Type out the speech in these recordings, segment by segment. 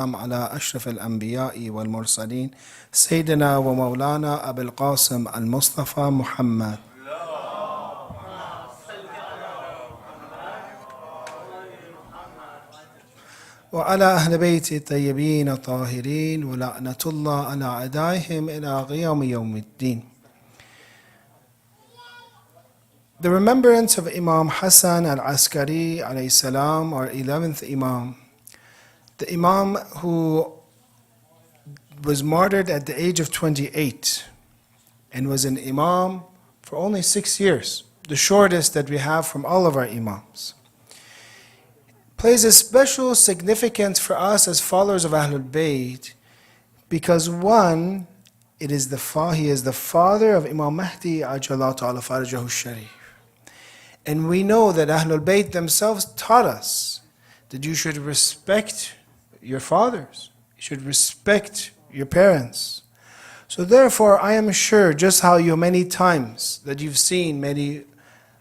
على أشرف الأنبياء والمرسلين سيدنا ومولانا أبي القاسم المصطفى محمد وعلى أهل بيت الطيبين الطاهرين ولعنة الله على أعدائهم إلى قيام يوم الدين. The remembrance of Imam Hassan al-Askari alayhi salam, our 11th Imam, the Imam who was martyred at the age of 28 and was an Imam for only 6 years, the shortest that we have from all of our Imams, plays a special significance for us as followers of Ahlul Bayt because one, he is the father of Imam Mahdi Ajalallahu Ta'ala Farajahu Sharif. And we know that Ahlul Bayt themselves taught us that you should respect your fathers, you should respect your parents. So therefore, I am sure just how you many times that you've seen many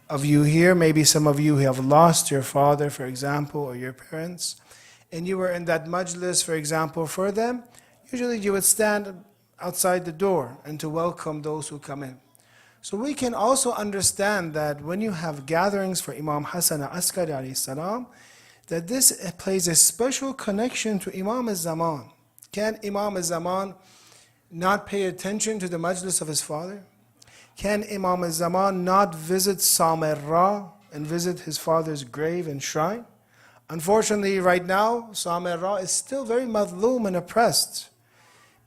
of you here, maybe some of you who have lost your father, for example, or your parents, and you were in that majlis, for example, for them, usually you would stand outside the door and to welcome those who come in. So we can also understand that when you have gatherings for Imam Hassan al-Askari alayhi salam, that this plays a special connection to Imam al-Zaman. Can Imam al-Zaman not pay attention to the majlis of his father? Can Imam al-Zaman not visit Samarra and visit his father's grave and shrine? Unfortunately, right now, Samarra is still very madloom and oppressed.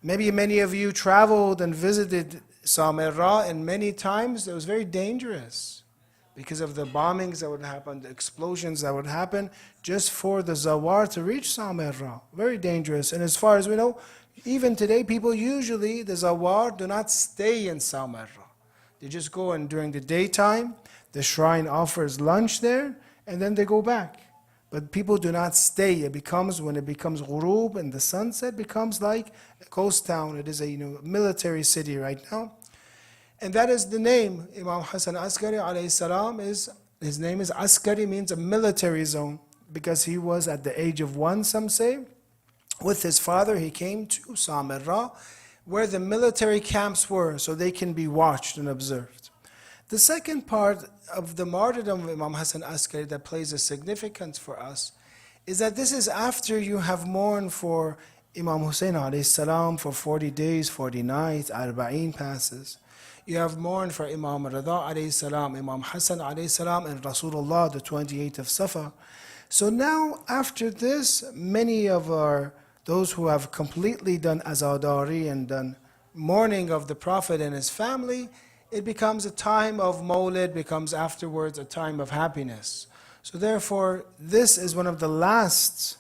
Maybe many of you traveled and visited Samarra, and many times it was very dangerous because of the bombings that would happen, the explosions that would happen just for the Zawar to reach Samarra. Very dangerous. And as far as we know, even today, people usually, the Zawar, do not stay in Samarra. They just go and during the daytime, the shrine offers lunch there, and then they go back. But people do not stay. It becomes, when it becomes ghurub and the sunset, becomes like a ghost town. It is a military city right now. And that is the name. Imam Hassan Askari alayhi salam, his name is Askari, means a military zone, because he was at the age of 1, some say. With his father, he came to Samarra, where the military camps were, so they can be watched and observed. The second part of the martyrdom of Imam Hassan Askari that plays a significance for us is that this is after you have mourned for Imam Hussein alayhi salam for 40 days, 40 nights, Arba'een passes. You have mourned for Imam Rida alayhi salam, Imam Hassan alayhi salam, and Rasulullah, the 28th of Safar. So now, after this, many of those who have completely done azadari and done mourning of the Prophet and his family, it becomes a time of Mawlid, becomes afterwards a time of happiness. So therefore, this is one of the last,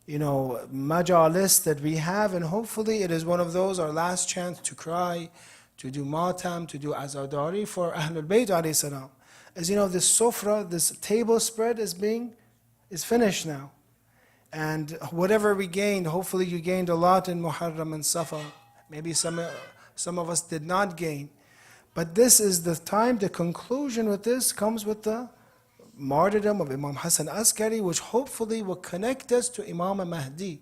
majalis that we have, and hopefully it is one of those, our last chance to cry, to do matam, to do azadari for Ahlul Bayt alayhi salam. As you know, this sofra, this table spread is finished now. And whatever we gained, hopefully you gained a lot in Muharram and Safar. Maybe some of us did not gain. But this is the time, the conclusion with this comes with the martyrdom of Imam Hassan Askari, which hopefully will connect us to Imam Mahdi.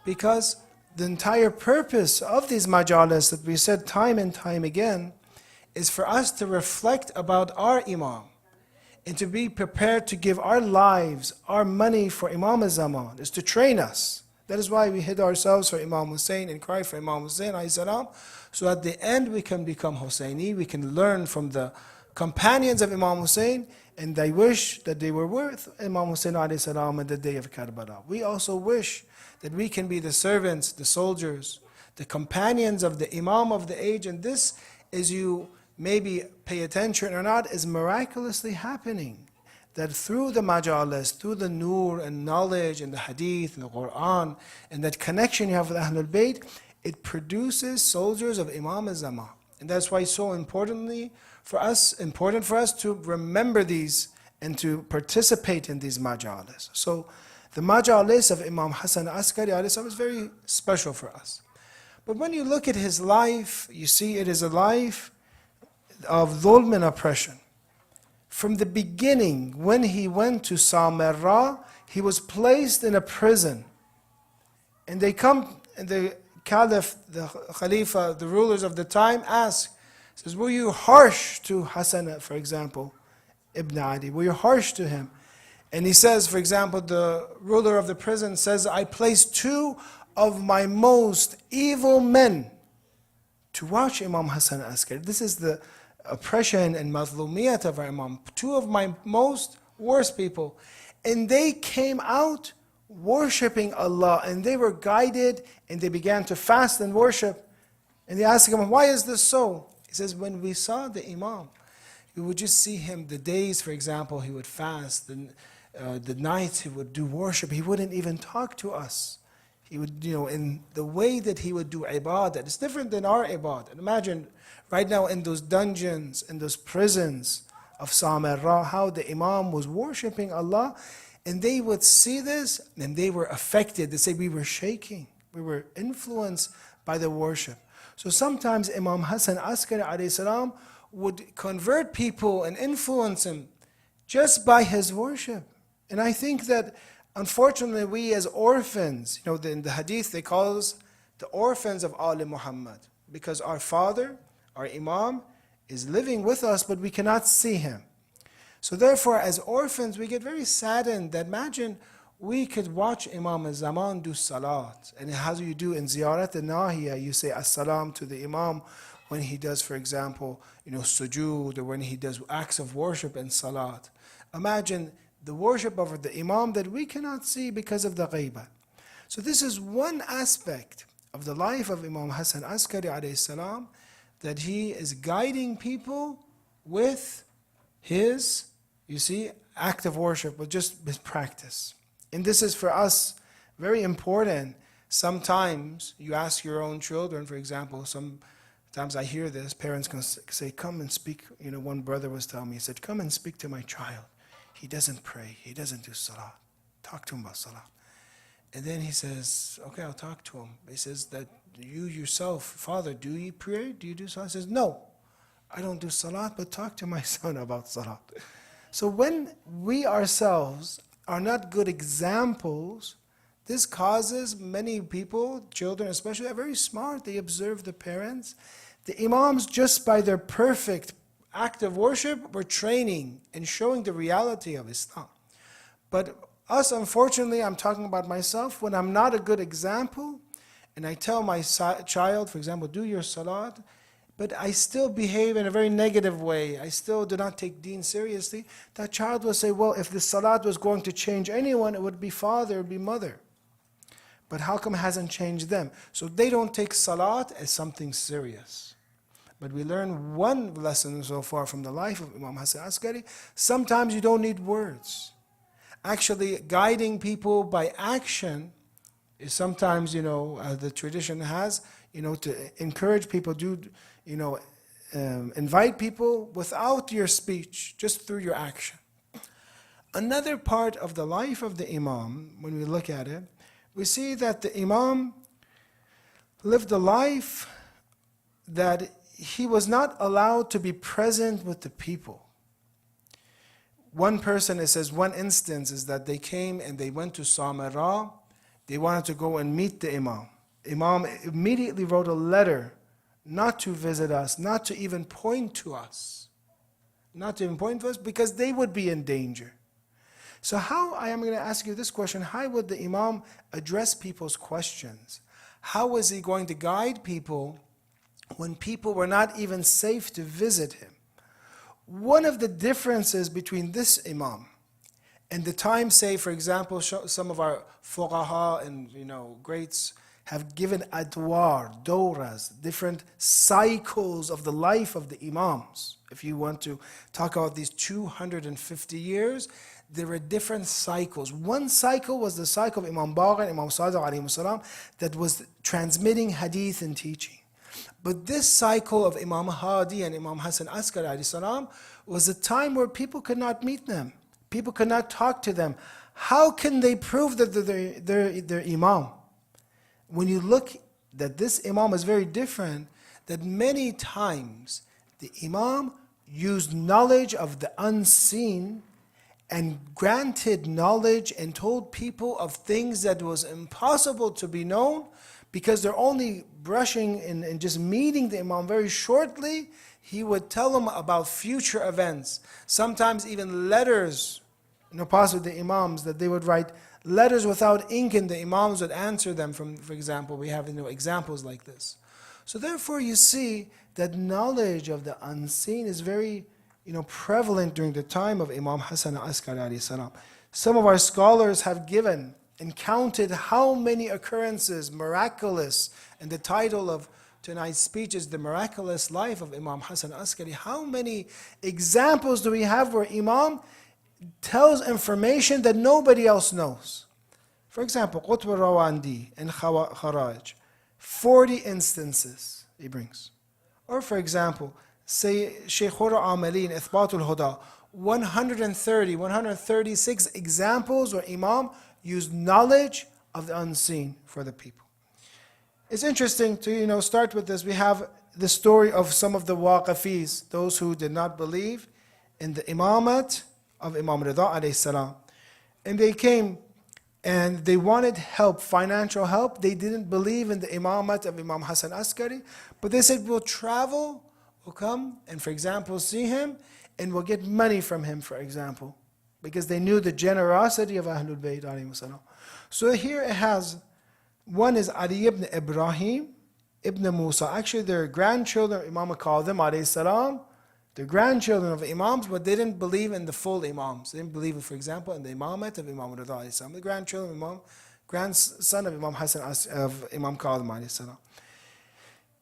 Because the entire purpose of these majalis that we said time and time again is for us to reflect about our Imam and to be prepared to give our lives, our money for Imam al-Zaman, is to train us. That is why we hid ourselves for Imam Hussein and cry for Imam Hussein alayhi salam. So at the end we can become Husseini, we can learn from the companions of Imam Hussein, and they wish that they were with Imam Hussein alayhi salam on the day of Karbala. We also wish that we can be the servants, the soldiers, the companions of the Imam of the age, and this, as you maybe pay attention or not, is miraculously happening. That through the majalis, through the nur and knowledge and the hadith and the Quran, and that connection you have with Ahlul Bayt, it produces soldiers of Imam al-Zaman. And that's why it's so important for us to remember these and to participate in these majalis. So the majalis of Imam Hassan Askari alayhi salam is very special for us. But when you look at his life, you see it is a life of dhulm and oppression. From the beginning, when he went to Samarra, he was placed in a prison. And they come, and the Caliph, the Khalifa, the rulers of the time ask, says, were you harsh to Hassan, for example, Ibn Ali? Were you harsh to him? And he says, for example, the ruler of the prison says, I placed two of my most evil men to watch Imam Hassan al-Askari. This is the oppression and mazlumiyat of our Imam. Two of my most worst people. And they came out worshipping Allah, and they were guided, and they began to fast and worship. And they asked him, why is this so? He says, when we saw the Imam, we would just see him, the days, for example, he would fast, the nights he would do worship, he wouldn't even talk to us. He would, in the way that he would do ibadah, it's different than our ibadah. Imagine right now in those dungeons, in those prisons of Samarra, how the Imam was worshipping Allah, and they would see this, and they were affected. They say, we were shaking. We were influenced by the worship. So sometimes Imam Hassan al-Askari alayhi salam would convert people and influence them just by his worship. And I think that, unfortunately, we as orphans, in the hadith they call us the orphans of Ali Muhammad, because our father, our Imam, is living with us, but we cannot see him. So therefore, as orphans, we get very saddened that imagine we could watch Imam al-Zaman do salat. And how do you do in Ziyarat al-Nahiya? You say as-salam to the Imam when he does, for example, sujood, or when he does acts of worship and salat. Imagine the worship of the Imam that we cannot see because of the ghaibah. So this is one aspect of the life of Imam Hassan al-Askari alayhi salam, that he is guiding people with his, act of worship, with just his practice. And this is for us very important. Sometimes you ask your own children, for example, sometimes I hear this, parents can say, come and speak. One brother was telling me, he said, come and speak to my child. He doesn't pray, he doesn't do salah. Talk to him about salah. And then he says, okay, I'll talk to him. He says that you yourself, father, do you pray? Do you do salah? He says, no, I don't do salah, but talk to my son about salah. So when we ourselves are not good examples, this causes many people, children especially, are very smart. They observe the parents. The imams, just by their perfect act of worship, were training and showing the reality of Islam. But us, unfortunately, I'm talking about myself, when I'm not a good example, and I tell my child, for example, do your salat, but I still behave in a very negative way, I still do not take deen seriously, that child will say, well, if the salat was going to change anyone, it would be father, it would be mother. But how come it hasn't changed them? So they don't take salat as something serious. But we learn one lesson so far from the life of Imam Hassan al-Askari. Sometimes you don't need words. Actually, guiding people by action is sometimes, the tradition has, to encourage people, invite people without your speech, just through your action. Another part of the life of the Imam, when we look at it, we see that the Imam lived a life that he was not allowed to be present with the people. One person, it says, one instance is that they came and they went to Samarra. They wanted to go and meet the Imam. Imam immediately wrote a letter not to visit us, not to even point to us. Not to even point to us, because they would be in danger. So I am going to ask you this question: how would the Imam address people's questions? How was he going to guide people when people were not even safe to visit him? One of the differences between this Imam and the time, say, for example, some of our fuqaha and greats have given adwar, doras, different cycles of the life of the Imams. If you want to talk about these 250 years, there were different cycles. One cycle was the cycle of Imam Baqir and Imam Sadiq alayhi salam, that was transmitting hadith and teaching. But this cycle of Imam Hadi and Imam Hassan al-Askari alayhi salam was a time where people could not meet them. People could not talk to them. How can they prove that they're Imam? When you look that this Imam is very different, that many times the Imam used knowledge of the unseen and granted knowledge and told people of things that was impossible to be known because they're only brushing and just meeting the Imam very shortly. He would tell them about future events, sometimes even letters, possibly the Imams, that they would write letters without ink and the Imams would answer them from, for example, we have examples like this. So therefore you see that knowledge of the unseen is very prevalent during the time of Imam Hassan al-Askari alayhi salam. Some of our scholars have given and counted how many occurrences, miraculous, and the title of tonight's speech is The Miraculous Life of Imam Hassan al-Askari. How many examples do we have where Imam tells information that nobody else knows? For example, Qutb al-Rawandi and Kharaj, 40 instances he brings. Or for example, say Shaykh Amali in Ithbat al-Huda, 136 examples where Imam used knowledge of the unseen for the people. It's interesting to start with this. We have the story of some of the Waqifis, those who did not believe in the imamat of Imam Rida alayhi salam. And they came and they wanted help, financial help. They didn't believe in the imamat of Imam Hassan Askari, but they said, we'll travel, we'll come and, for example, see him, and we'll get money from him, for example, because they knew the generosity of Ahlul Bayt alayhi salam. So here it has, one is Ali ibn Ibrahim, ibn Musa. Actually, they're grandchildren of Imam al-Qadhim alayhi salam. They're grandchildren of Imams, but they didn't believe in the full Imams. They didn't believe, for example, in the imamat of Imam Rida alayhi salam. The grandchildren of Imam, grandson of Imam Hassan, of Imam Qadhim alayhi salam.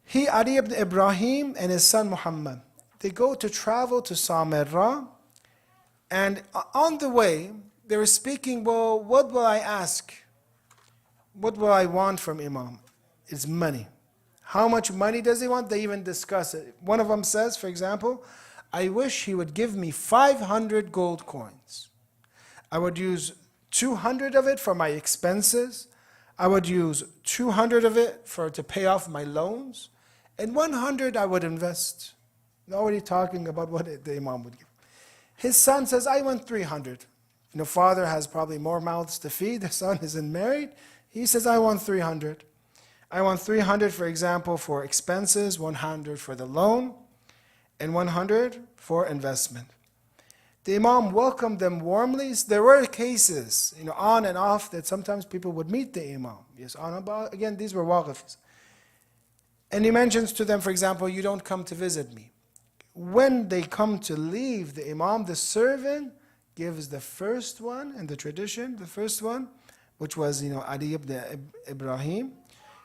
He, Ali ibn Ibrahim, and his son Muhammad, they go to travel to Samarra, and on the way, they were speaking, well, what will I ask? What will I want from Imam? It's money. How much money does he want? They even discuss it. One of them says, for example, I wish he would give me 500 gold coins. I would use 200 of it for my expenses. I would use 200 of it to pay off my loans. And 100 I would invest. Nobody talking about what the Imam would give. His son says, I want 300. Father has probably more mouths to feed. The son isn't married. He says, I want 300. I want 300, for example, for expenses, 100 for the loan, and 100 for investment. The Imam welcomed them warmly. There were cases, on and off, that sometimes people would meet the Imam. Yes, on and off. Again, these were waqifs. And he mentions to them, for example, you don't come to visit me. When they come to leave, the Imam, the servant, gives the first one in the tradition, the first one, which was, Ali ibn Ibrahim.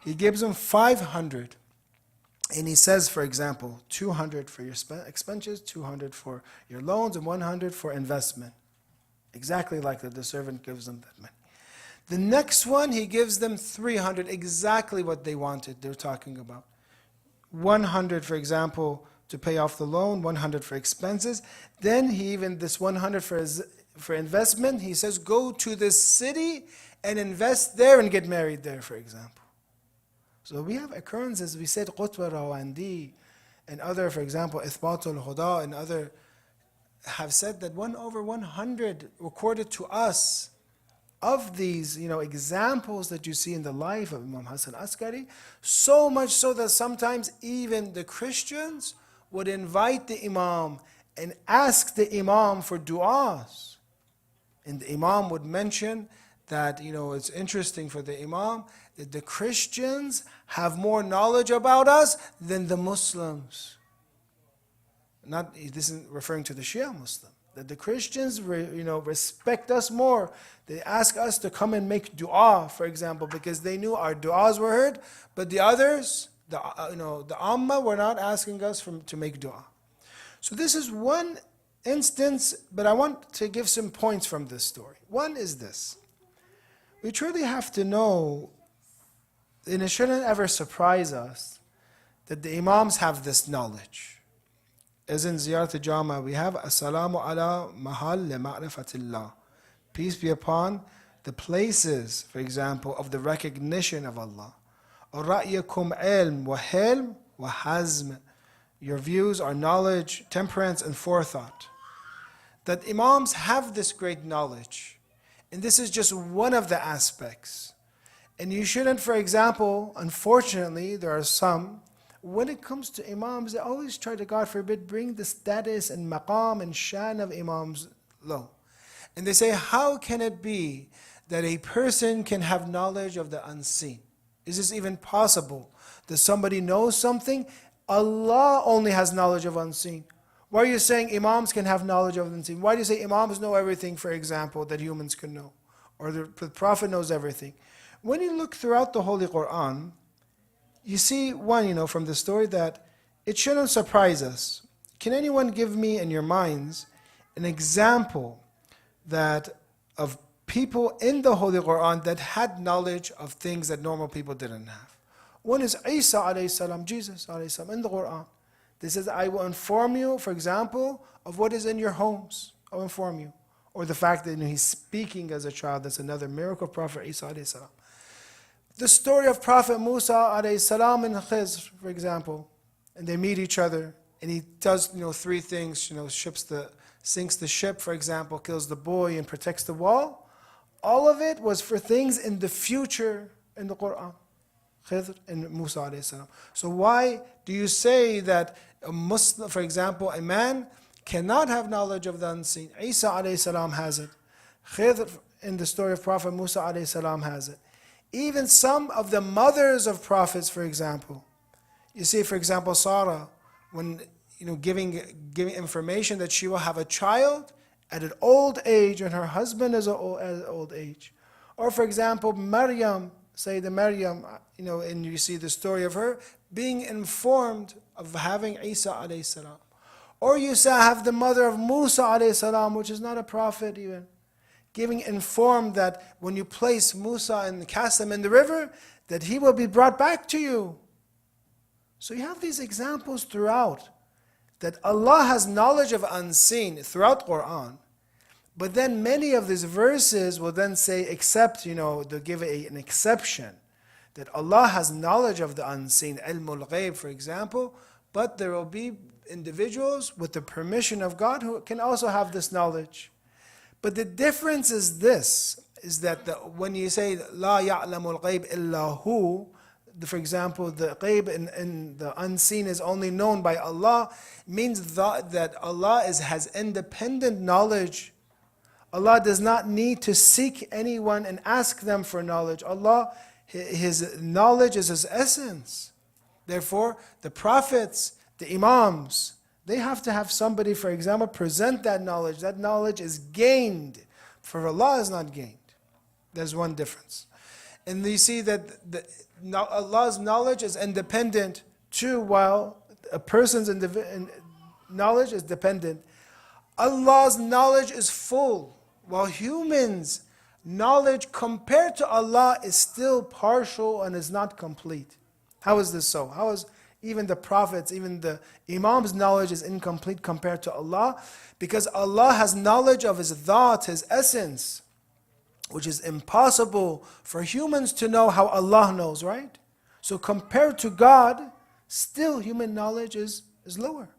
He gives them 500. And he says, for example, 200 for your expenses, 200 for your loans, and 100 for investment. Exactly like that, the servant gives them that money. The next one, he gives them 300, exactly what they wanted, they're talking about. 100, for example, to pay off the loan, 100 for expenses. Then he even, this 100 for investment, he says, go to this city and invest there and get married there, for example. So we have occurrences, we said Qutb al-Rawandi and other, for example, Ithbat al-Huda and other have said that over 100 recorded to us of these, examples that you see in the life of Imam Hassan Askari, so much so that sometimes even the Christians would invite the Imam and ask the Imam for du'as. And the Imam would mention that, it's interesting for the Imam that the Christians have more knowledge about us than the Muslims. This isn't referring to the Shia Muslim. That the Christians, respect us more. They ask us to come and make dua, for example, because they knew our duas were heard, but the others, the Ummah, were not asking us to make dua. So this is one instance, but I want to give some points from this story. One is this. We truly have to know, and it shouldn't ever surprise us, that the Imams have this knowledge. As in Ziyarat Jama, we have As-salamu ala mahal li ma'rifatillah. Peace be upon the places, for example, of the recognition of Allah. Ra'yakum ilm wa hilm wa hazm. Your views are knowledge, temperance, and forethought. that Imams have this great knowledge. And this is just one of the aspects. And you shouldn't, for example, unfortunately, there are some, when it comes to Imams, they always try to, God forbid, bring the status and maqam and shan of Imams low. And they say, how can it be that a person can have knowledge of the unseen? Is this even possible? That somebody knows something? Allah only has knowledge of unseen. Why are you saying Imams can have knowledge of unseen? Why do you say Imams know everything, for example, that humans can know? Or the Prophet knows everything? When you look throughout the Holy Quran, you see one, from the story that it shouldn't surprise us. Can anyone give me in your minds an example that of people in the Holy Quran that had knowledge of things that normal people didn't have? One is Isa alayhi salam, Jesus alayhi salam, in the Quran. This says, I will inform you, for example, of what is in your homes. I'll inform you. Or the fact that he's speaking as a child, that's another miracle of Prophet Isa alayhi salam. The story of Prophet Musa alayhi salam and Khizr, for example, and they meet each other, and he does, three things, sinks the ship, for example, kills the boy and protects the wall. All of it was for things in the future in the Quran. Khidr and Musa alayhi salam. So why do you say that a Muslim, for example, a man cannot have knowledge of the unseen? Isa alayhi salam has it. Khidr in the story of Prophet Musa alayhi salam has it. Even some of the mothers of prophets, for example. You see, for example, Sarah, when giving information that she will have a child at an old age and her husband is at an old age. Or for example, Maryam, Sayyidah Maryam, and you see the story of her being informed of having Isa alayhi salam. Or you have the mother of Musa alayhi salam, which is not a prophet even, giving informed that when you place Musa and cast him in the river, that he will be brought back to you. So you have these examples throughout, that Allah has knowledge of unseen throughout Quran. But then many of these verses will then say, except, they'll give an exception, that Allah has knowledge of the unseen, ilmul ghaib, for example, but there will be individuals with the permission of God who can also have this knowledge. But the difference is this, is that when you say, La ya'lamul ghaib illa hu, for example, the ghaib in the unseen is only known by Allah, means that Allah has independent knowledge. Allah does not need to seek anyone and ask them for knowledge. Allah, His knowledge is His essence. Therefore, the prophets, the imams, they have to have somebody, for example, present that knowledge. That knowledge is gained. For Allah is not gained. There's one difference. And you see that Allah's knowledge is independent too, while a person's knowledge is dependent. Allah's knowledge is full, while humans' knowledge compared to Allah is still partial and is not complete. How is this so? How is even the prophets, even the imams' knowledge is incomplete compared to Allah? Because Allah has knowledge of His dhat, His essence, which is impossible for humans to know how Allah knows, right? So compared to God, still human knowledge is lower.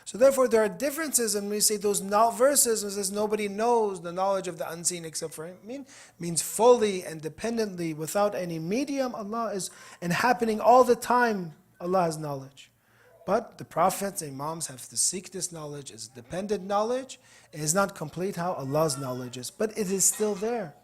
So therefore there are differences, and we say those verses, it says nobody knows the knowledge of the unseen except for Him, means fully, independently, without any medium. Allah is, and happening all the time, Allah has knowledge. But the prophets, imams have to seek this knowledge. It's dependent knowledge. It is not complete how Allah's knowledge is, but it is still there.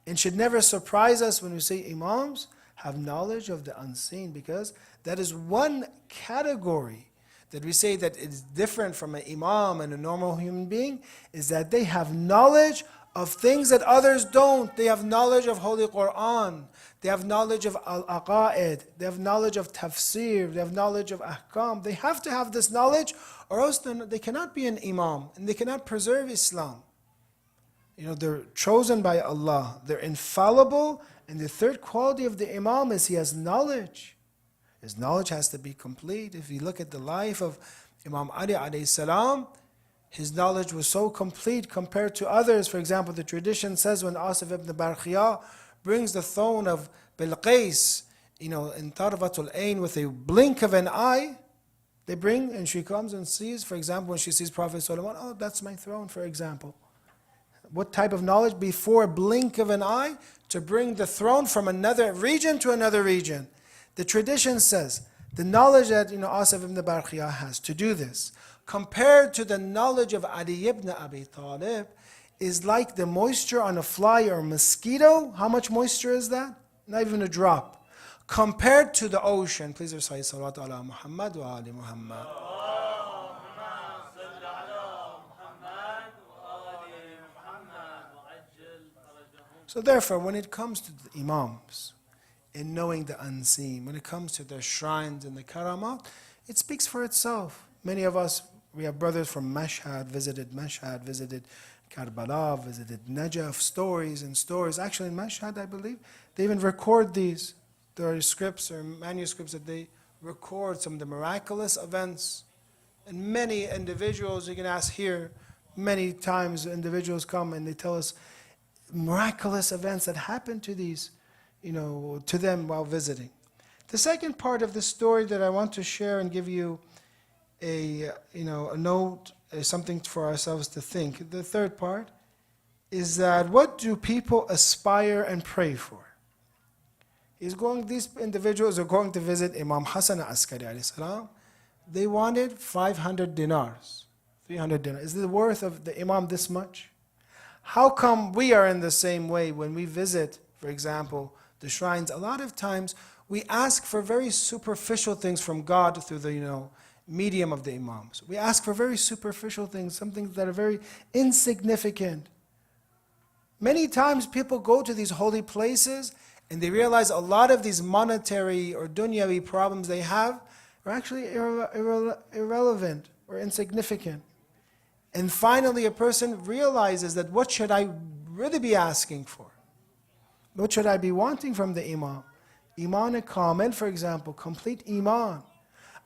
And should never surprise us when we say imams have knowledge of the unseen, because that is one category that we say that is different from an imam and a normal human being, is that they have knowledge of things that others don't. They have knowledge of Holy Quran. They have knowledge of al-Aqaid. They have knowledge of tafsir. They have knowledge of ahkam. They have to have this knowledge, or else they cannot be an imam, and they cannot preserve Islam. They're chosen by Allah. They're infallible. And the third quality of the imam is he has knowledge. His knowledge has to be complete. If you look at the life of Imam Ali alayhi salam, his knowledge was so complete compared to others. For example, the tradition says when Asif ibn Barkhiyah brings the throne of Bilqis, in Tarfatul Ain with a blink of an eye, They bring, and she comes and sees, for example, when she sees Prophet Solomon, oh, that's my throne, for example. What type of knowledge? Before a blink of an eye, to bring the throne from another region to another region. The tradition says, the knowledge that Asif ibn Barqiyah has to do this, compared to the knowledge of Ali ibn Abi Talib, is like the moisture on a fly or a mosquito. How much moisture is that? Not even a drop. Compared to the ocean. Please recite Salat ala Muhammad wa Ali Muhammad. So therefore, when it comes to the Imams, in knowing the unseen, when it comes to their shrines and the karamat, it speaks for itself. Many of us, we have brothers from Mashhad, visited Karbala, visited Najaf, stories and stories. Actually in Mashhad, I believe, they even record these. There are scripts or manuscripts that they record some of the miraculous events. And many individuals, you can ask here, many times individuals come and they tell us miraculous events that happened to these, to them while visiting. The second part of the story that I want to share and give you a note, something for ourselves to think. The third part is that what do people aspire and pray for? These individuals are going to visit Imam Hassan al-Askari alayhi salam. They wanted 500 dinars, 300 dinars. Is the worth of the Imam this much? How come we are in the same way when we visit, for example, the shrines? A lot of times we ask for very superficial things from God through the medium of the Imams. We ask for very superficial things, some things that are very insignificant. Many times people go to these holy places and they realize a lot of these monetary or dunyawi problems they have are actually irrelevant or insignificant. And finally a person realizes that what should I really be asking for? What should I be wanting from the Imam? Iman kamil, for example, complete Iman.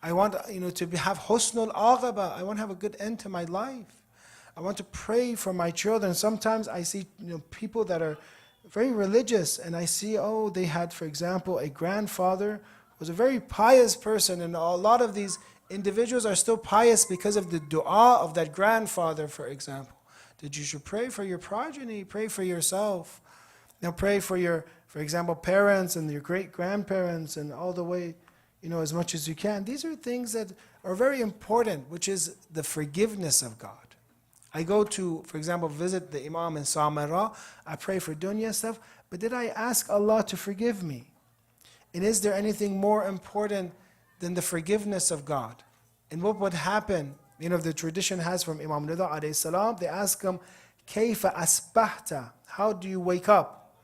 I want to have husnul aghaba. I want to have a good end to my life. I want to pray for my children. Sometimes I see people that are very religious and I see, they had, for example, a grandfather who was a very pious person, and a lot of these individuals are still pious because of the dua of that grandfather, for example. That you should pray for your progeny, pray for yourself. Now pray for your, for example, parents and your great-grandparents and all the way, as much as you can. These are things that are very important, which is the forgiveness of God. I go to, for example, visit the Imam in Samara. I pray for dunya stuff, but did I ask Allah to forgive me? And is there anything more important than the forgiveness of God? And what would happen, the tradition has from Imam Rida alayhi salam, they ask him, Kayfa asbahta? How do you wake up?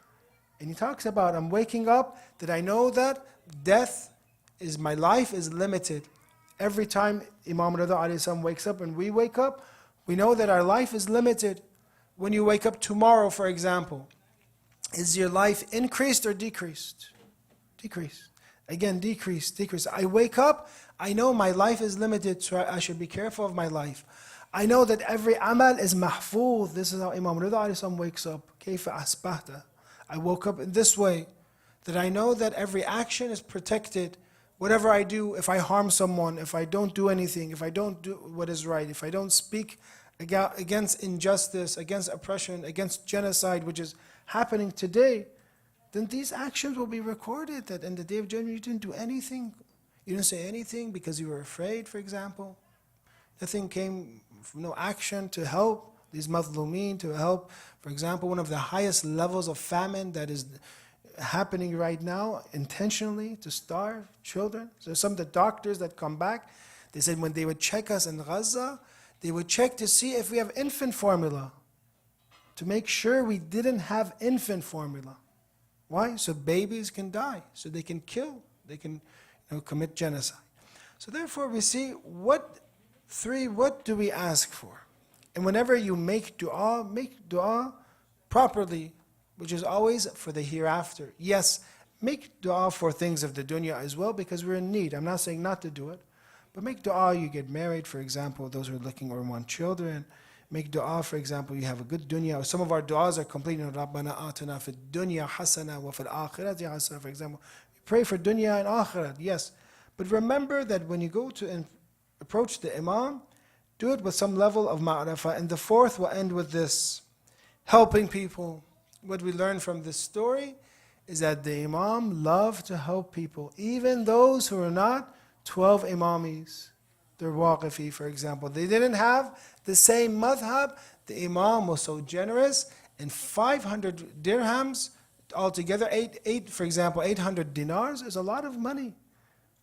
And he talks about, I'm waking up that I know that my life is limited. Every time Imam Rida alayhi salam wakes up and we wake up, we know that our life is limited. When you wake up tomorrow, for example, is your life increased or decreased? Decreased. Again, decreased. I wake up, I know my life is limited, so I should be careful of my life. I know that every amal is mahfuz. This is how Imam Rida alayhi salam wakes up. Kayfa asbahta. I woke up in this way, that I know that every action is protected. Whatever I do, if I harm someone, if I don't do anything, if I don't do what is right, if I don't speak against injustice, against oppression, against genocide, which is happening today, then these actions will be recorded that in the day of judgment you didn't do anything. You didn't say anything because you were afraid, for example. Nothing came, no action to help these mazlumeen, to help, for example, one of the highest levels of famine that is happening right now, intentionally to starve children. So some of the doctors that come back, they said when they would check us in Gaza, they would check to see if we have infant formula, to make sure we didn't have infant formula. Why? So babies can die, so they can kill, they can commit genocide. So therefore we see what do we ask for? And whenever you make dua properly, which is always for the hereafter. Yes, make dua for things of the dunya as well, because we're in need. I'm not saying not to do it, but make dua, you get married, for example, those who are looking or want children. Make dua, for example, you have a good dunya. Some of our duas are complete. Rabbana atina fid dunya hasana wa fil akhirati hasana, for example. We pray for dunya and akhirat, yes. But remember that when you go to approach the Imam, do it with some level of ma'rifah. And the fourth will end with this, helping people. What we learn from this story is that the Imam loved to help people, even those who are not 12 Imamis. The Waqifi, for example. They didn't have the same madhab. The Imam was so generous, and 500 dirhams altogether, for example, 800 dinars is a lot of money.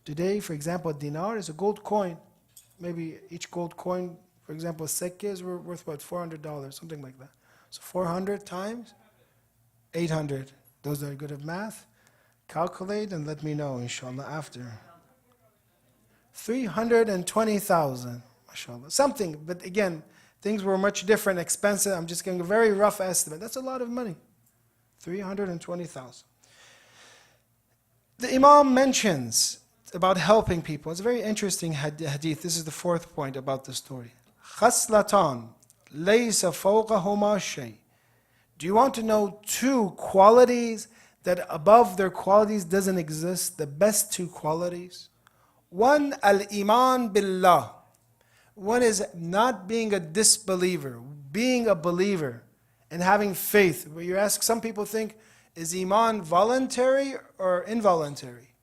Today, for example, a dinar is a gold coin. Maybe each gold coin, for example, a sekkeh is worth what, $400, something like that. So 400 times 800. Those that are good at math, calculate and let me know, inshallah, after. 320,000, mashallah. Something, but again, things were much different, expensive. I'm just giving a very rough estimate. That's a lot of money. 320,000. The Imam mentions about helping people. It's a very interesting hadith. This is the fourth point about the story. خَصْلَتان لَيْسَ فَوْقَهُمَا شَيْءٍ. Do you want to know two qualities that above their qualities doesn't exist? The best two qualities. One, al-iman billah. One is not being a disbeliever, being a believer and having faith. Where you ask, some people think, is iman voluntary or involuntary?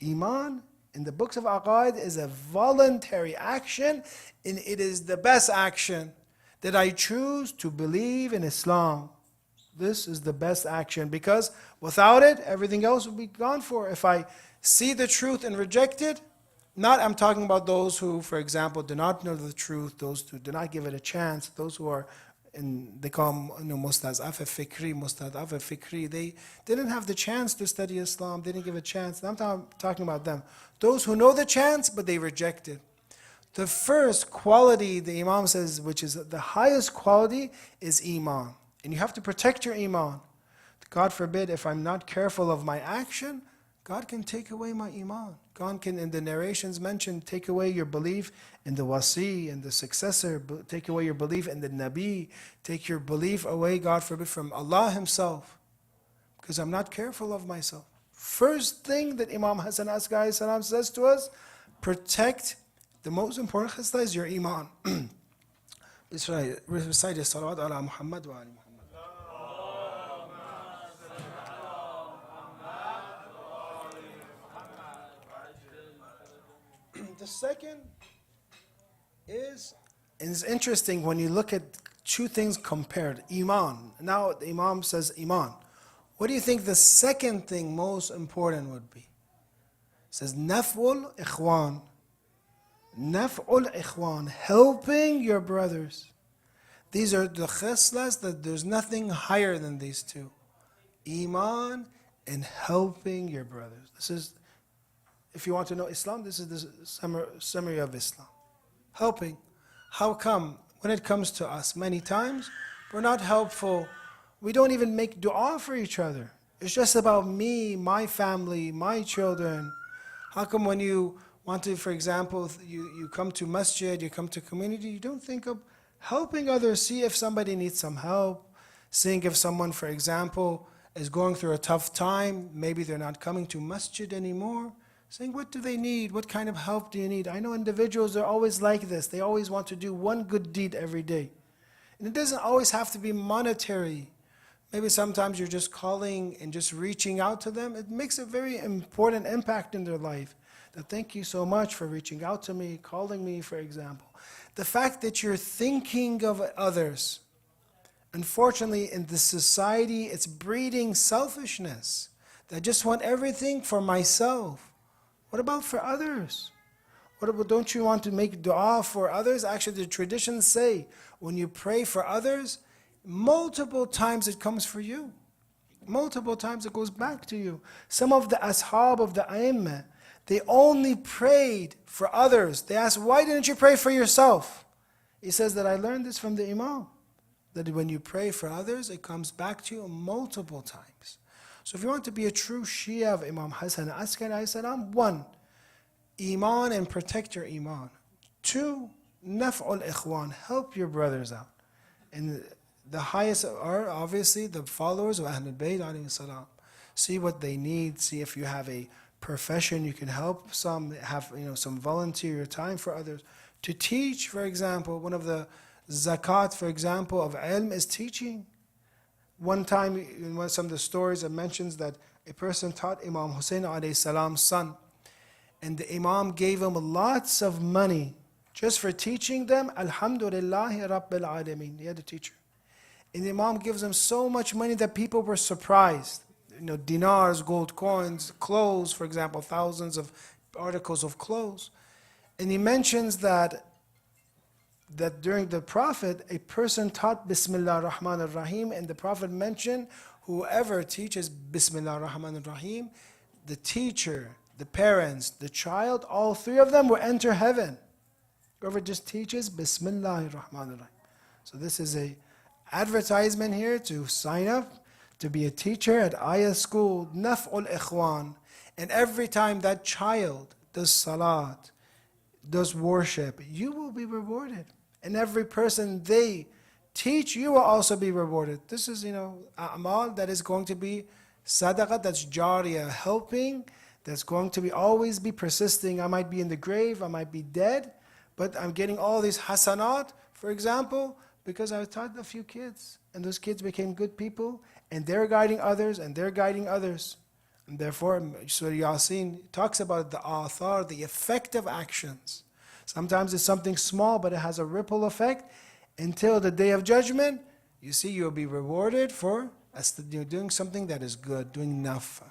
Iman in the books of Aqaid is a voluntary action, and it is the best action that I choose to believe in Islam. This is the best action, because without it, everything else will be gone for. If I see the truth and reject it, I'm talking about those who, for example, do not know the truth, those who do not give it a chance, those who are, they call them mustad'af fikri, they didn't have the chance to study Islam, they didn't give a chance. I'm talking about them. Those who know the chance, but they reject it. The first quality, the Imam says, which is the highest quality, is Iman. And you have to protect your Iman. God forbid, if I'm not careful of my action, God can take away my Iman. God can, in the narrations mentioned, take away your belief in the wasi, in the successor, take away your belief in the Nabi, take your belief away, God forbid, from Allah Himself. Because I'm not careful of myself. First thing that Imam Hassan al-Askari salam says to us, protect the most important khasla is your Iman. Recite the salawat ala Muhammad wa ali Muhammad. The second is, and it's interesting when you look at two things compared, Iman. Now the Imam says Iman. What do you think the second thing most important would be? It says Naf'ul Ikhwan. Naf'ul Ikhwan, helping your brothers. These are the khaslas that there's nothing higher than these two. Iman and helping your brothers. This is, if you want to know Islam, this is the summary of Islam. Helping. How come when it comes to us, many times we're not helpful. We don't even make dua for each other. It's just about me, my family, my children. How come when you want to, for example, you come to masjid, you come to community, you don't think of helping others, see if somebody needs some help, seeing if someone, for example, is going through a tough time, maybe they're not coming to masjid anymore, saying, what do they need? What kind of help do you need? I know individuals are always like this. They always want to do one good deed every day. And it doesn't always have to be monetary. Maybe sometimes you're just calling and just reaching out to them. It makes a very important impact in their life. That thank you so much for reaching out to me, calling me, for example. The fact that you're thinking of others. Unfortunately, in this society, it's breeding selfishness. I just want everything for myself. What about for others? What about, don't you want to make dua for others? Actually, the traditions say, when you pray for others, multiple times it comes for you. Multiple times it goes back to you. Some of the ashab of the A'immah, they only prayed for others. They asked, why didn't you pray for yourself? He says that I learned this from the Imam. That when you pray for others, it comes back to you multiple times. So if you want to be a true Shia of Imam Hassan al-Askari, one, Iman and protect your Iman. Two, Naf'ul Ikhwan, help your brothers out. And the highest are obviously the followers of Ahlul Bayt alayhi salam. See what they need, see if you have a profession, you can help some, have some volunteer time for others. To teach, for example, one of the zakat, for example, of ilm is teaching. One time, in some of the stories, it mentions that a person taught Imam Hussein alayhi salam's son, and the Imam gave him lots of money just for teaching them. Alhamdulillahi Rabbil Alameen. He had a teacher. And the Imam gives him so much money that people were surprised. Dinars, gold coins, clothes, for example, thousands of articles of clothes. And he mentions that during the Prophet, a person taught Bismillah ar-Rahman ar-Rahim, and the Prophet mentioned, whoever teaches Bismillah ar-Rahman ar-Rahim, the teacher, the parents, the child, all three of them will enter heaven. Whoever just teaches Bismillah ar-Rahman ar-Rahim. So this is a advertisement here to sign up to be a teacher at Ayah School, Naf'ul Ikhwan. And every time that child does salat, does worship, you will be rewarded. And every person they teach, you will also be rewarded. This is, a'mal that is going to be sadaqah, that's jariyah, helping, that's going to be always be persisting. I might be in the grave, I might be dead, but I'm getting all these hasanat, for example, because I taught a few kids, and those kids became good people, and they're guiding others, and they're guiding others. And therefore, Surah Yasin talks about the athar, the effective actions. Sometimes it's something small, but it has a ripple effect. Until the day of judgment, you see, you'll be rewarded for doing something that is good, doing nafa.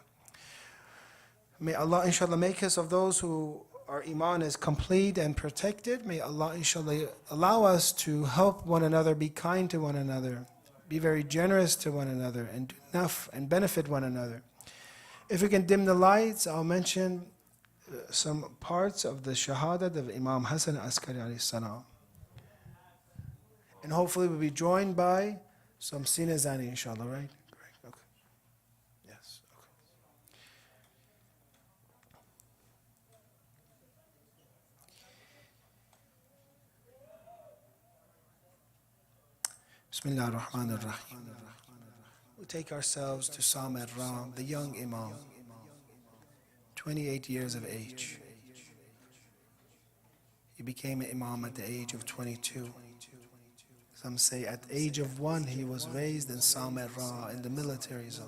May Allah, inshallah, make us of those who our iman is complete and protected. May Allah, inshallah, allow us to help one another, be kind to one another, be very generous to one another, and do enough and benefit one another. If we can dim the lights, I'll mention some parts of the shahadat of Imam Hassan al-Askari alayhi salam. And hopefully we'll be joined by some sinazani, inshallah, right? Great, okay. Yes, okay. Bismillah ar-Rahman ar-Rahim. We take ourselves to Sam al-Ram, the young Imam, 28 years of age. He became an Imam at the age of 22. Some say at the age of 1 he was raised in Sam al-Ra, in the military zone.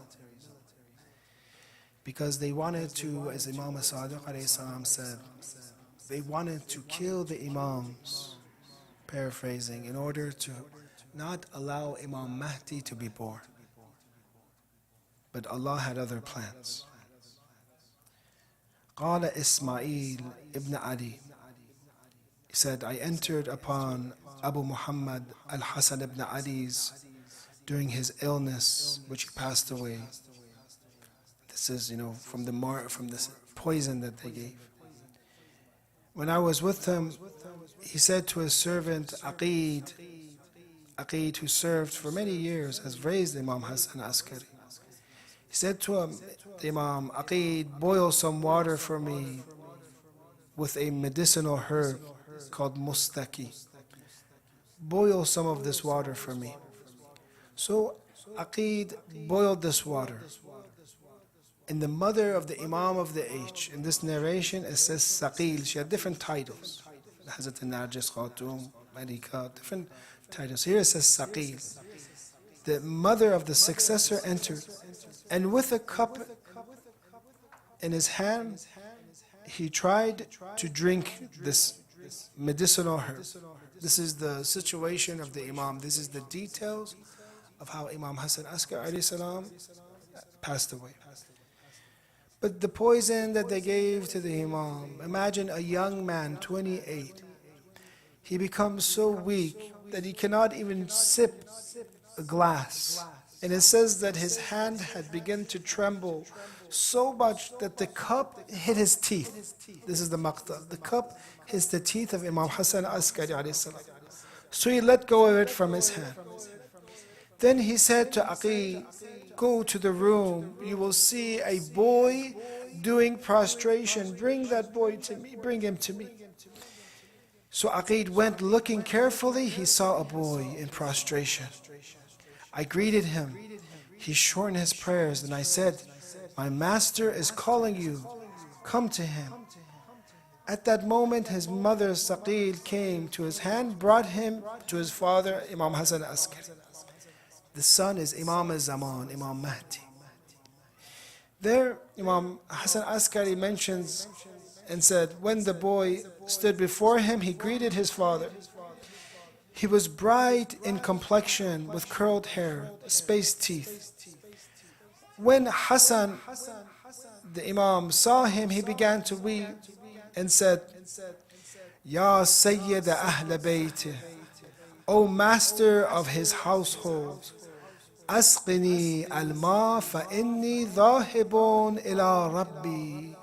Because they wanted to, as Imam Sadiq alayhi salam said, they wanted to kill the Imams, paraphrasing, in order to not allow Imam Mahdi to be born. But Allah had other plans. قال إسماعيل ibn Ali. He said, I entered upon Abu Muhammad al-Hassan ibn Ali's during his illness, which he passed away. This is, from the poison that they gave. When I was with him, he said to his servant Aqid, who served for many years, has raised Imam Hassan al-Askari. He said to him, Imam Aqid, boil some water for me with a medicinal herb called mustaki. Boil some of this water for me. So Aqid boiled this water. And the mother of the Imam of the age, in this narration it says Saqil. She had different titles. Hazrat Najis, Khatum, Malika, different titles. Here it says Saqil. The mother of the successor entered, and with a cup in his hand, he tried to drink this medicinal herb. This is the situation of the Imam. This is the details of how Imam Hassan al-Askari alayhi salam passed away. But the poison that they gave to the Imam, imagine a young man, 28, he becomes so weak that he cannot even sip a glass. And it says that his hand had begun to tremble so much that the cup hit his teeth. This is the maqta. The cup hits the teeth of Imam Hassan al-Askari alayhi salam. So he let go of it from his hand. Then he said to Aqil, go to the room, you will see a boy doing prostration. Bring that boy to me, bring him to me. So Aqid went looking carefully, he saw a boy in prostration. I greeted him. He shortened his prayers and I said, my master is calling you. come to him. At that moment, his mother Saqil came to his hand, brought him to his father, Imam Hassan al-Askari. The son is Imam al-Zaman, Imam Mahdi. There, Imam Hassan al-Askari mentions and said, when the boy stood before him, he greeted his father. He was bright in complexion with curled hair, spaced teeth. When Hassan, the Imam, saw him, he began to weep and said, Ya Sayyid Ahl Baytih, O master of his household, Asqini al-ma fa inni dhahibun ila Rabbi.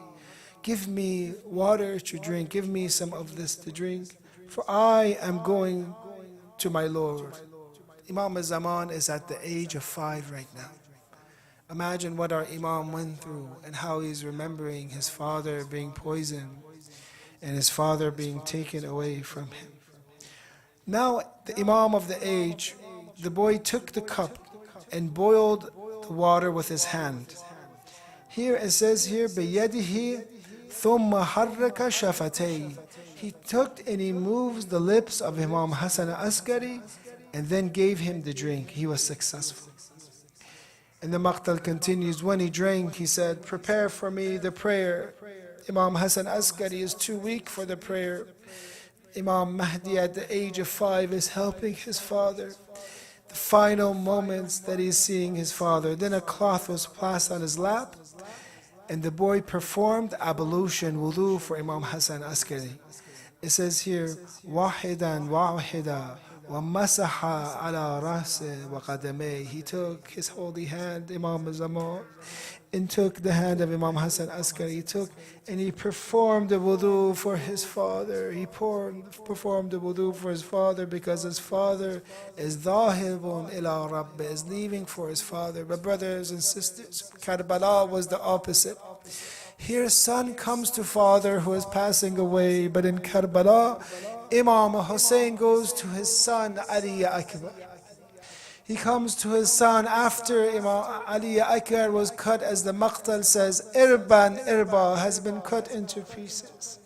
Give me water to drink, give me some of this to drink, for I am going to my Lord. Imam al-Zaman is at the age of 5 right now. Imagine what our Imam went through and how he's remembering his father being poisoned and his father being taken away from him. Now, the Imam of the age, the boy took the cup and boiled the water with his hand. Here it says here, بِيَدِهِ ثُمَّ حَرَّكَ شَفَتَيْهِ. He took and he moves the lips of Imam Hassan al-Askari and then gave him the drink. He was successful. And the maqtal continues, when he drank, he said, prepare for me the prayer. Imam Hassan al-Askari is too weak for the prayer. Imam Mahdi at the age of 5 is helping his father. The final moments that he's seeing his father. Then a cloth was placed on his lap and the boy performed ablution, wudu for Imam Hassan al-Askari. It says here, wahidan wahida wa masaha ala ra'si wa qadamay. He took his holy hand, Imam al-Zaman, and took the hand of Imam Hassan al-Askari. He took and he performed the wudu for his father. He performed the wudu for his father because his father is dhahibun ila Rabbi, is leaving for his father. But brothers and sisters, Karbala was the opposite. Here son comes to father who is passing away, but in Karbala, Imam Hussein goes to his son Ali Akbar. He comes to his son after Imam Ali Akbar was cut, as the maqtal says, Irba has been cut into pieces.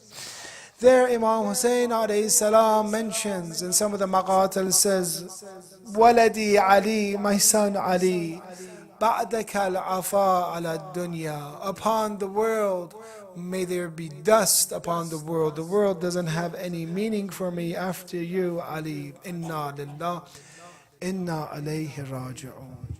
There Imam Hussein alayhi salam mentions, and some of the maqatal says, Waladi Ali, my son Ali, ba'daka al-afa ala dunya. Upon the world, may there be dust upon the world. The world doesn't have any meaning for me after you, Ali. Inna lillah. Inna alayhi raji'un.